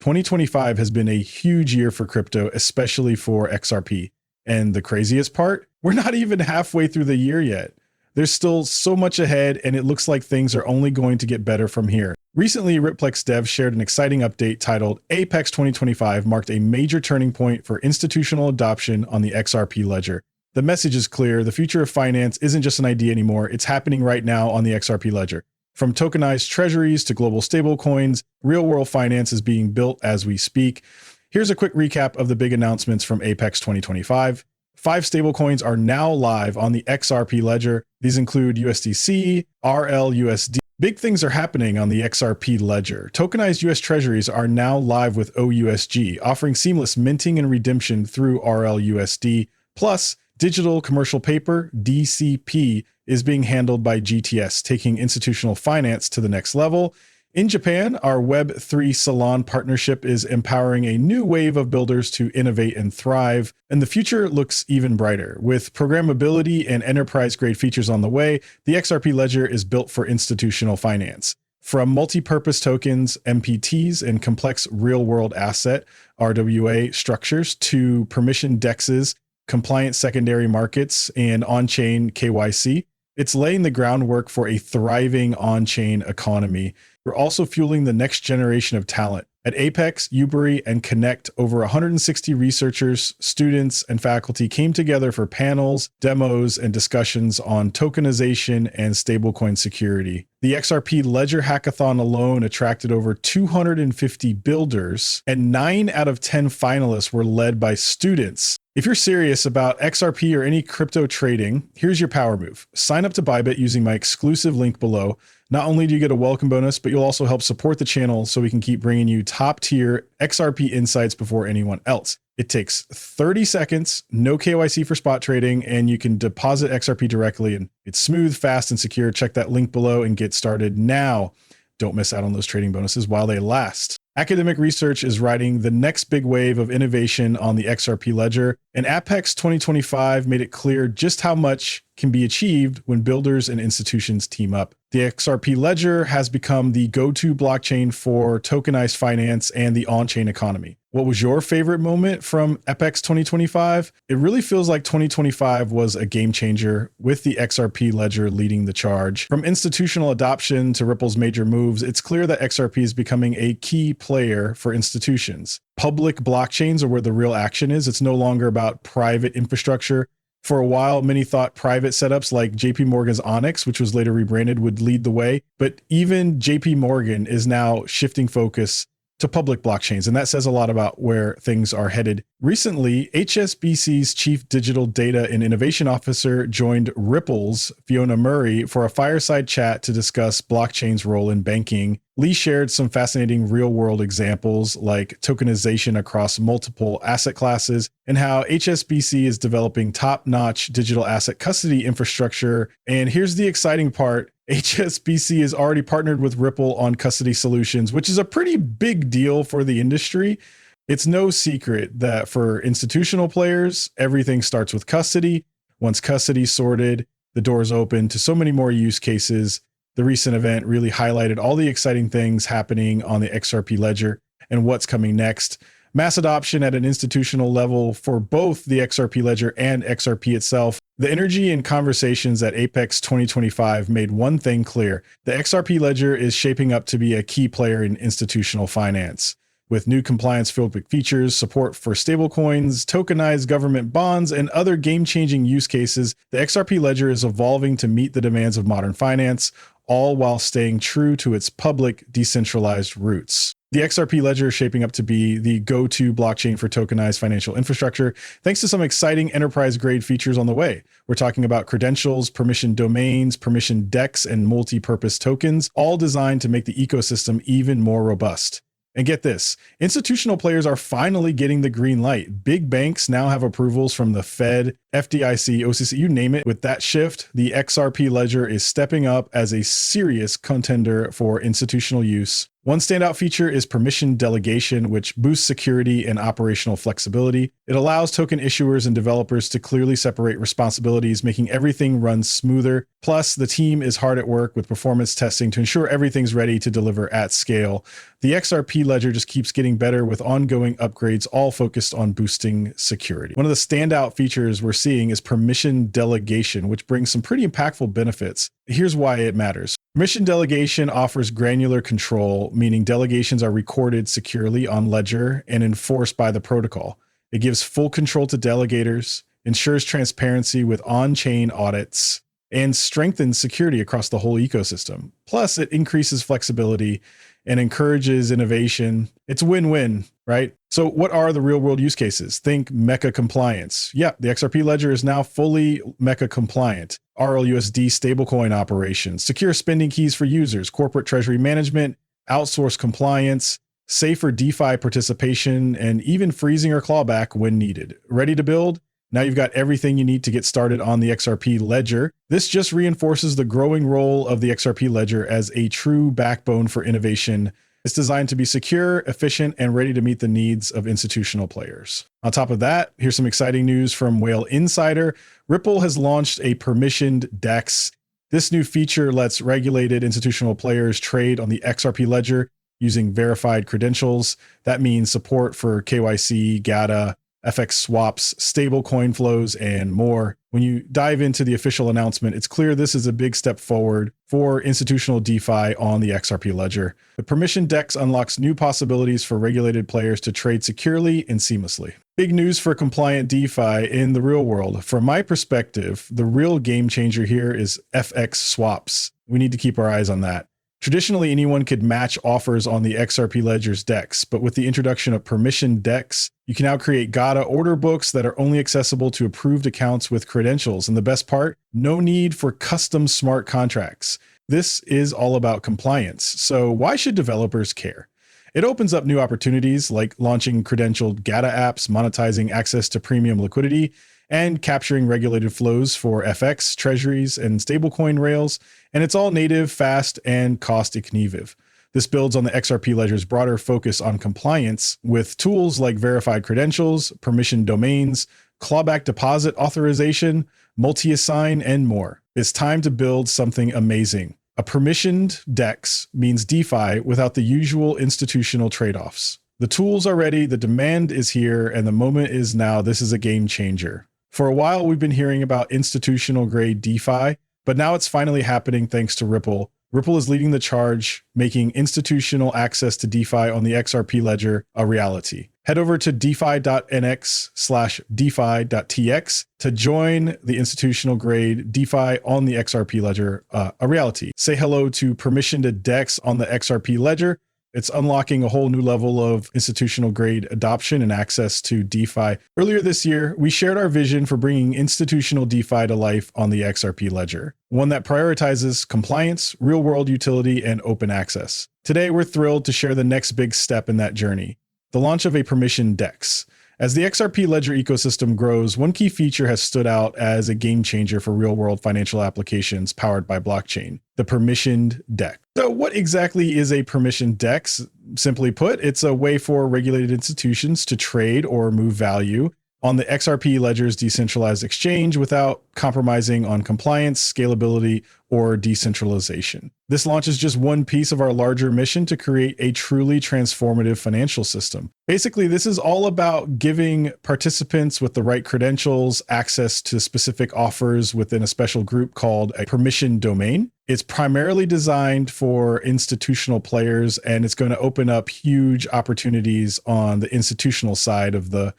2025 has been a huge year for crypto, especially for XRP. And the craziest part, we're not even halfway through the year yet. There's still so much ahead, and it looks like things are only going to get better from here. Recently, Riplex Dev shared an exciting update titled Apex 2025 marked a major turning point for institutional adoption on the XRP ledger. The message is clear. The future of finance isn't just an idea anymore. It's happening right now on the XRP ledger. From tokenized treasuries to global stablecoins, real-world finance is being built as we speak. Here's a quick recap of the big announcements from Apex 2025. 5 stablecoins are now live on the XRP ledger. These include USDC, RLUSD. Big things are happening on the XRP ledger. Tokenized US treasuries are now live with OUSG, offering seamless minting and redemption through RLUSD. Plus, digital commercial paper, DCP, is being handled by GTS, taking institutional finance to the next level. In Japan, our Web3 Salon partnership is empowering a new wave of builders to innovate and thrive, and the future looks even brighter. With programmability and enterprise-grade features on the way, the XRP ledger is built for institutional finance. From multi-purpose tokens, MPTs, and complex real-world asset, RWA structures, to permission dexes, compliant secondary markets, and on-chain KYC, it's laying the groundwork for a thriving on-chain economy. We're also fueling the next generation of talent. At Apex, Ubery, and Connect, over 160 researchers, students, and faculty came together for panels, demos, and discussions on tokenization and stablecoin security. The XRP Ledger Hackathon alone attracted over 250 builders, and 9 out of 10 finalists were led by students. If you're serious about XRP or any crypto trading, here's your power move. Sign up to Bybit using my exclusive link below. Not only do you get a welcome bonus, but you'll also help support the channel so we can keep bringing you top tier XRP insights before anyone else. It takes 30 seconds, no KYC for spot trading, and you can deposit XRP directly, and it's smooth, fast, and secure. Check that link below and get started now. Don't miss out on those trading bonuses while they last. Academic research is riding the next big wave of innovation on the XRP ledger, and Apex 2025 made it clear just how much can be achieved when builders and institutions team up. The XRP ledger has become the go-to blockchain for tokenized finance and the on-chain economy. What was your favorite moment from Apex 2025? It really feels like 2025 was a game changer, with the XRP ledger leading the charge. From institutional adoption to Ripple's major moves, it's clear that XRP is becoming a key player for institutions. Public blockchains are where the real action is. It's no longer about private infrastructure. For a while, many thought private setups like JP Morgan's Onyx, which was later rebranded, would lead the way. But even JP Morgan is now shifting focus to public blockchains, and that says a lot about where things are headed. Recently, HSBC's Chief Digital Data and Innovation Officer joined Ripple's Fiona Murray for a fireside chat to discuss blockchain's role in banking. Lee shared some fascinating real-world examples like tokenization across multiple asset classes and how HSBC is developing top-notch digital asset custody infrastructure. And here's the exciting part. HSBC is already partnered with Ripple on custody solutions, which is a pretty big deal for the industry. It's no secret that for institutional players, everything starts with custody. Once custody is sorted, the doors open to so many more use cases. The recent event really highlighted all the exciting things happening on the XRP ledger and what's coming next. Mass adoption at an institutional level for both the XRP ledger and XRP itself. The energy and conversations at Apex 2025 made one thing clear. The XRP ledger is shaping up to be a key player in institutional finance. With new compliance-focused features, support for stablecoins, tokenized government bonds, and other game-changing use cases, the XRP ledger is evolving to meet the demands of modern finance, all while staying true to its public, decentralized roots. The XRP ledger is shaping up to be the go-to blockchain for tokenized financial infrastructure, thanks to some exciting enterprise-grade features on the way. We're talking about credentials, permission domains, permission DEX, and multi-purpose tokens, all designed to make the ecosystem even more robust. And get this, institutional players are finally getting the green light. Big banks now have approvals from the Fed, FDIC, OCC, you name it. With that shift, the XRP ledger is stepping up as a serious contender for institutional use. One standout feature is permission delegation, which boosts security and operational flexibility. It allows token issuers and developers to clearly separate responsibilities, making everything run smoother. Plus, the team is hard at work with performance testing to ensure everything's ready to deliver at scale. The XRP ledger just keeps getting better with ongoing upgrades, all focused on boosting security. One of the standout features we're seeing is permission delegation, which brings some pretty impactful benefits. Here's why it matters. Permission delegation offers granular control, meaning delegations are recorded securely on Ledger and enforced by the protocol. It gives full control to delegators, ensures transparency with on-chain audits, and strengthens security across the whole ecosystem. Plus, it increases flexibility and encourages innovation. It's win-win, right? So what are the real-world use cases? Think MECA compliance. Yeah, the XRP ledger is now fully MECA compliant. RLUSD stablecoin operations, secure spending keys for users, corporate treasury management, outsource compliance, safer DeFi participation, and even freezing or clawback when needed. Ready to build? Now you've got everything you need to get started on the XRP ledger. This just reinforces the growing role of the XRP ledger as a true backbone for innovation. It's designed to be secure, efficient, and ready to meet the needs of institutional players. On top of that, here's some exciting news from Whale Insider. Ripple has launched a permissioned DEX. This new feature lets regulated institutional players trade on the XRP ledger using verified credentials. That means support for KYC, GATA, FX swaps, stable coin flows, and more. When you dive into the official announcement, it's clear this is a big step forward for institutional DeFi on the XRP ledger. The permission DEX unlocks new possibilities for regulated players to trade securely and seamlessly. Big news for compliant DeFi in the real world. From my perspective, the real game changer here is FX swaps. We need to keep our eyes on that. Traditionally, anyone could match offers on the XRP ledger's DEX, but with the introduction of permission DEX, you can now create GATA order books that are only accessible to approved accounts with credentials. And the best part, no need for custom smart contracts. This is all about compliance. So why should developers care? It opens up new opportunities like launching credentialed GATA apps, monetizing access to premium liquidity, and capturing regulated flows for FX, treasuries, and stablecoin rails. And it's all native, fast, and cost-effective. This builds on the XRP ledger's broader focus on compliance with tools like verified credentials, permissioned domains, clawback deposit authorization, multi-assign, and more. It's time to build something amazing. A permissioned DEX means DeFi without the usual institutional trade-offs. The tools are ready, the demand is here, and the moment is now. This is a game changer. For a while, we've been hearing about institutional grade DeFi, but now it's finally happening thanks to Ripple. Ripple is leading the charge, making institutional access to DeFi on the XRP ledger a reality. Head over to defi.nx/defi.tx to join the institutional grade DeFi on the XRP ledger a reality. Say hello to permissioned DEX on the XRP ledger. It's unlocking a whole new level of institutional grade adoption and access to DeFi. Earlier this year, we shared our vision for bringing institutional DeFi to life on the XRP ledger, one that prioritizes compliance, real-world utility, and open access. Today, we're thrilled to share the next big step in that journey, the launch of a permissioned DEX. As the XRP ledger ecosystem grows, one key feature has stood out as a game changer for real-world financial applications powered by blockchain, the permissioned DEX. So what exactly is a permissioned DEX? Simply put, it's a way for regulated institutions to trade or move value on the XRP ledger's decentralized exchange without compromising on compliance, scalability, or decentralization. This launch is just one piece of our larger mission to create a truly transformative financial system. Basically, this is all about giving participants with the right credentials access to specific offers within a special group called a permissioned domain. It's primarily designed for institutional players, and it's going to open up huge opportunities on the institutional side of the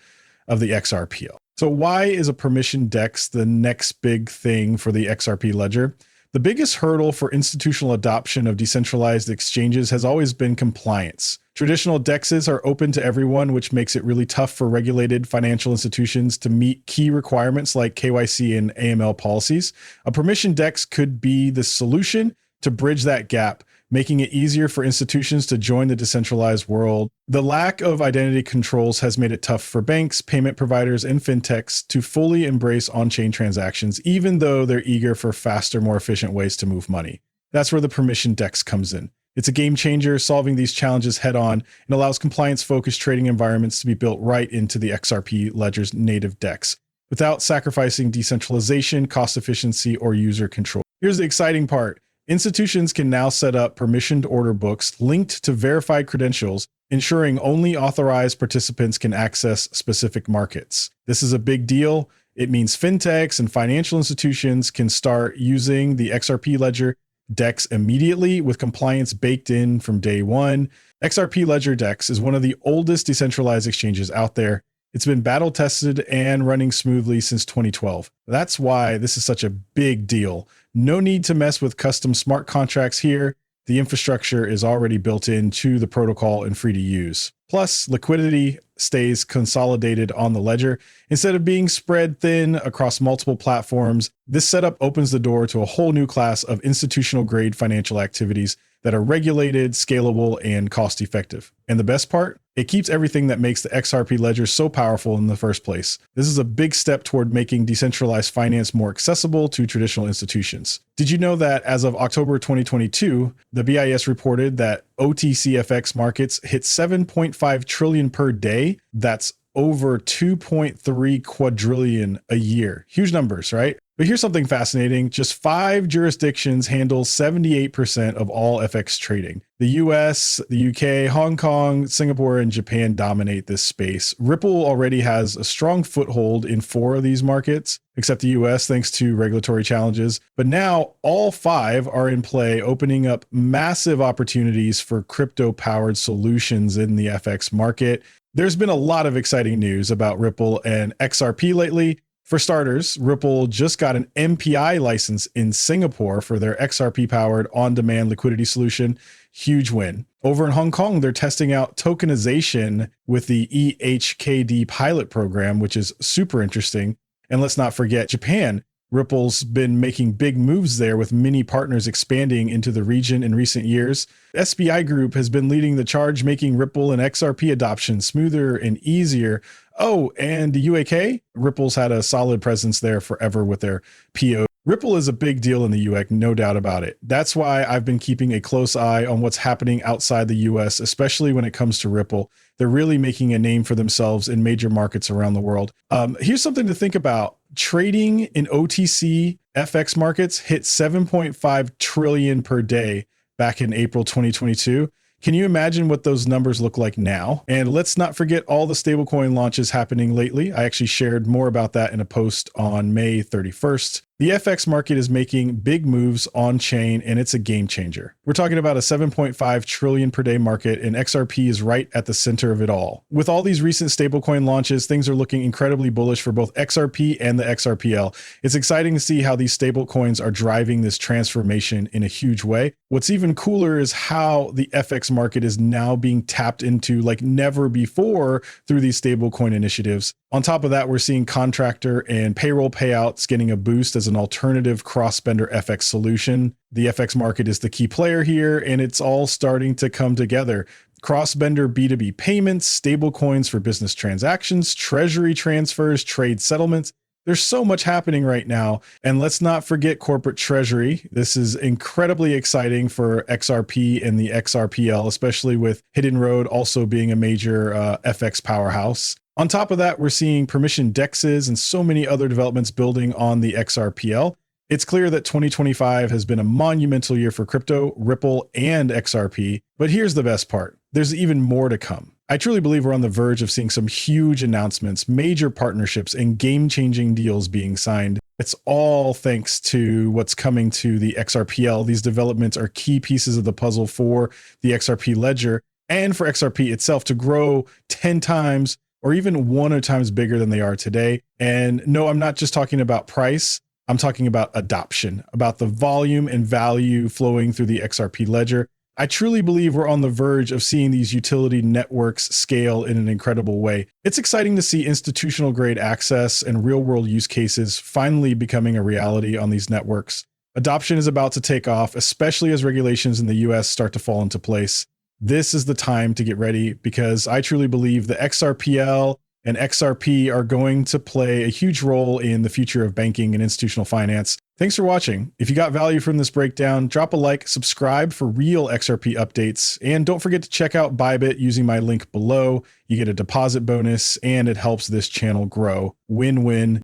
XRP. So why is a permissioned DEX the next big thing for the XRP ledger? The biggest hurdle for institutional adoption of decentralized exchanges has always been compliance. Traditional DEXs are open to everyone, which makes it really tough for regulated financial institutions to meet key requirements like KYC and AML policies. A permissioned DEX could be the solution to bridge that gap, making it easier for institutions to join the decentralized world. The lack of identity controls has made it tough for banks, payment providers, and fintechs to fully embrace on-chain transactions, even though they're eager for faster, more efficient ways to move money. That's where the permission DEX comes in. It's a game changer, solving these challenges head on, and allows compliance-focused trading environments to be built right into the XRP ledger's native DEX, without sacrificing decentralization, cost efficiency, or user control. Here's the exciting part. Institutions can now set up permissioned order books linked to verified credentials, ensuring only authorized participants can access specific markets. This is a big deal. It means fintechs and financial institutions can start using the XRP ledger DEX immediately, with compliance baked in from day one. XRP Ledger DEX is one of the oldest decentralized exchanges out there. It's been battle tested and running smoothly since 2012. That's why this is such a big deal. No need to mess with custom smart contracts here. The infrastructure is already built into the protocol and free to use. Plus, liquidity stays consolidated on the ledger instead of being spread thin across multiple platforms. This setup opens the door to a whole new class of institutional grade financial activities that are regulated, scalable, and cost effective. And the best part, it keeps everything that makes the XRP ledger so powerful in the first place. This is a big step toward making decentralized finance more accessible to traditional institutions. Did you know that as of October 2022, the BIS reported that OTCFX markets hit 7.5 trillion per day? That's over 2.3 quadrillion a year. Huge numbers, right? But here's something fascinating. Just 5 jurisdictions handle 78% of all FX trading. The US, the UK, Hong Kong, Singapore, and Japan dominate this space. Ripple already has a strong foothold in 4 of these markets, except the US thanks to regulatory challenges. But now all 5 are in play, opening up massive opportunities for crypto-powered solutions in the FX market. There's been a lot of exciting news about Ripple and XRP lately. For starters, Ripple just got an MPI license in Singapore for their XRP-powered on-demand liquidity solution. Huge win. Over in Hong Kong, they're testing out tokenization with the EHKD pilot program, which is super interesting. And let's not forget Japan. Ripple's been making big moves there, with many partners expanding into the region in recent years. SBI Group has been leading the charge, making Ripple and XRP adoption smoother and easier. Oh, and the UAK, Ripple's had a solid presence there forever with their PO. Ripple is a big deal in the UAK, no doubt about it. That's why I've been keeping a close eye on what's happening outside the US, especially when it comes to Ripple. They're really making a name for themselves in major markets around the world. Here's something to think about. Trading in OTC FX markets hit 7.5 trillion per day back in April 2022. Can you imagine what those numbers look like now? And let's not forget all the stablecoin launches happening lately. I actually shared more about that in a post on May 31st. The FX market is making big moves on chain, and it's a game changer. We're talking about a 7.5 trillion per day market, and XRP is right at the center of it all. With all these recent stablecoin launches, things are looking incredibly bullish for both XRP and the XRPL. It's exciting to see how these stablecoins are driving this transformation in a huge way. What's even cooler is how the FX market is now being tapped into like never before through these stablecoin initiatives. On top of that, we're seeing contractor and payroll payouts getting a boost as an alternative cross-vendor FX solution. The FX market is the key player here, and it's all starting to come together. Cross-vendor B2B payments, stablecoins for business transactions, treasury transfers, trade settlements. There's so much happening right now. And let's not forget corporate treasury. This is incredibly exciting for XRP and the XRPL, especially with Hidden Road also being a major FX powerhouse. On top of that, we're seeing permission DEXs and so many other developments building on the XRPL. It's clear that 2025 has been a monumental year for crypto, Ripple, and XRP. But here's the best part. There's even more to come. I truly believe we're on the verge of seeing some huge announcements, major partnerships, and game-changing deals being signed. It's all thanks to what's coming to the XRPL. These developments are key pieces of the puzzle for the XRP ledger and for XRP itself to grow 10 times or even 100 times bigger than they are today. And no, I'm not just talking about price. I'm talking about adoption, about the volume and value flowing through the XRP ledger. I truly believe we're on the verge of seeing these utility networks scale in an incredible way. It's exciting to see institutional grade access and real world use cases finally becoming a reality on these networks. Adoption is about to take off, especially as regulations in the US start to fall into place. This is the time to get ready because I truly believe the XRPL and XRP are going to play a huge role in the future of banking and institutional finance. Thanks for watching. If you got value from this breakdown, drop a like, subscribe for real XRP updates, and don't forget to check out Bybit using my link below. You get a deposit bonus and it helps this channel grow. Win-win.